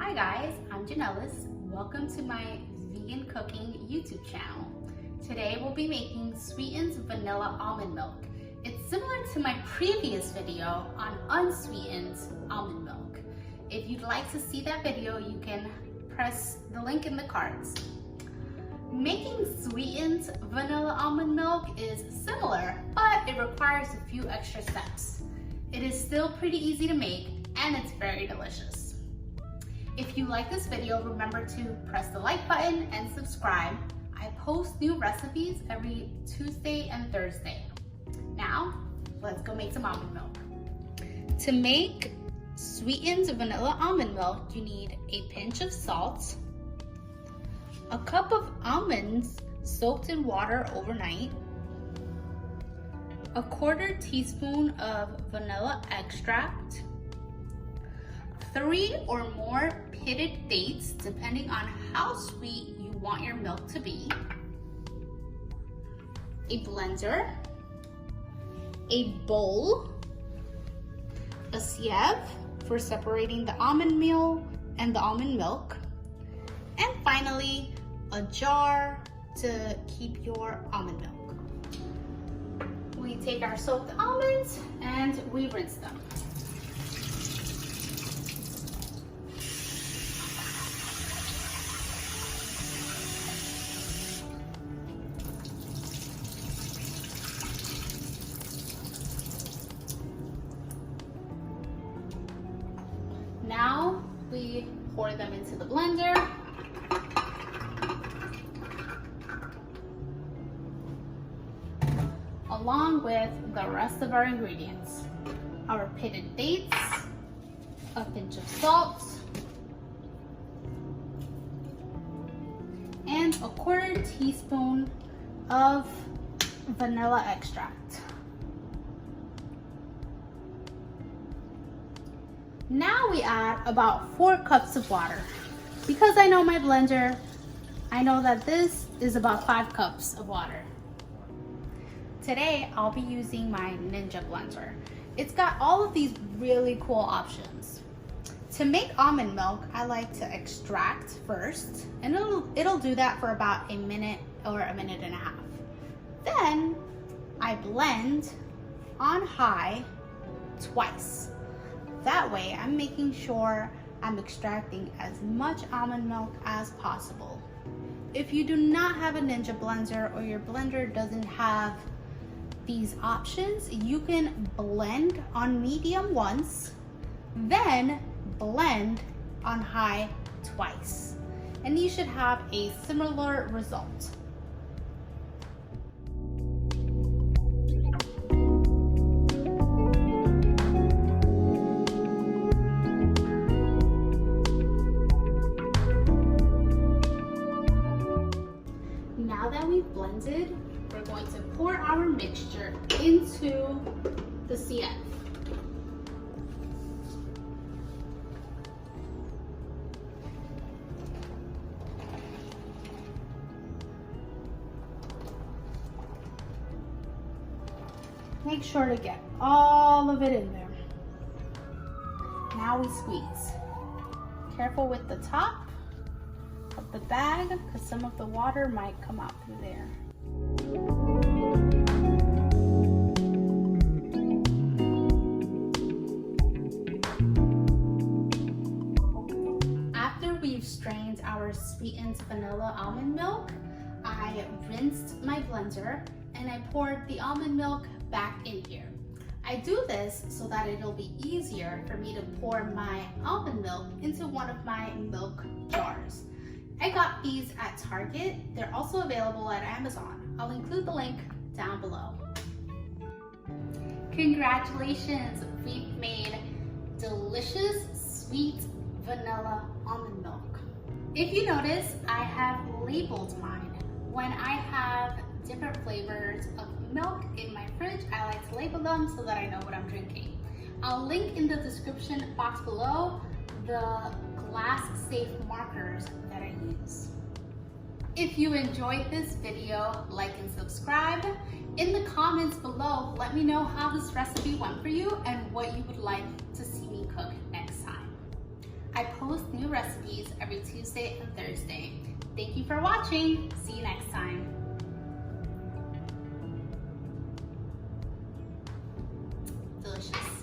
Hi guys, I'm Janellis. Welcome to my vegan cooking YouTube channel. Today we'll be making sweetened vanilla almond milk. It's similar to my previous video on unsweetened almond milk. If you'd like to see that video, you can press the link in the cards. Making sweetened vanilla almond milk is similar, but it requires a few extra steps. It is still pretty easy to make and it's very delicious. If you like this video, remember to press the like button and subscribe. I post new recipes every Tuesday and Thursday. Now, let's go make some almond milk. To make sweetened vanilla almond milk, you need a pinch of salt, a cup of almonds soaked in water overnight, a 1/4 teaspoon of vanilla extract, 3 or more pitted dates depending on how sweet you want your milk to be, a blender, a bowl, a sieve for separating the almond meal and the almond milk, and finally a jar to keep your almond milk. We take our soaked almonds and we rinse them. Now we pour them into the blender. Along with the rest of our ingredients. Our pitted dates, a pinch of salt, and a 1/4 teaspoon of vanilla extract. Now we add about 4 cups of water. Because I know my blender, I know that this is about 5 cups of water. Today, I'll be using my Ninja blender. It's got all of these really cool options. To make almond milk, I like to extract first, and it'll do that for about a minute or a minute and a half. Then, I blend on high twice. That way, I'm making sure I'm extracting as much almond milk as possible. If you do not have a Ninja blender or your blender doesn't have these options, you can blend on medium once, then blend on high twice, and you should have a similar result. Now that we've blended, we're going to pour our mixture into the sieve. Make sure to get all of it in there. Now we squeeze. Careful with the top of the bag because some of the water might come out through there. After we've strained our sweetened vanilla almond milk, I rinsed my blender and I poured the almond milk back in here. I do this so that it'll be easier for me to pour my almond milk into one of my milk jars. I got these at Target. They're also available at Amazon. I'll include the link down below. Congratulations, we've made delicious sweet vanilla almond milk. If you notice, I have labeled mine. When I have different flavors of milk in my fridge, I like to label them so that I know what I'm drinking. I'll link in the description box below the glass safe markers that I use. If you enjoyed this video, like and subscribe. In the comments below, let me know how this recipe went for you and what you would like to see me cook next time. I post new new recipes every Tuesday and Thursday. Thank you for watching. See you next time. Delicious.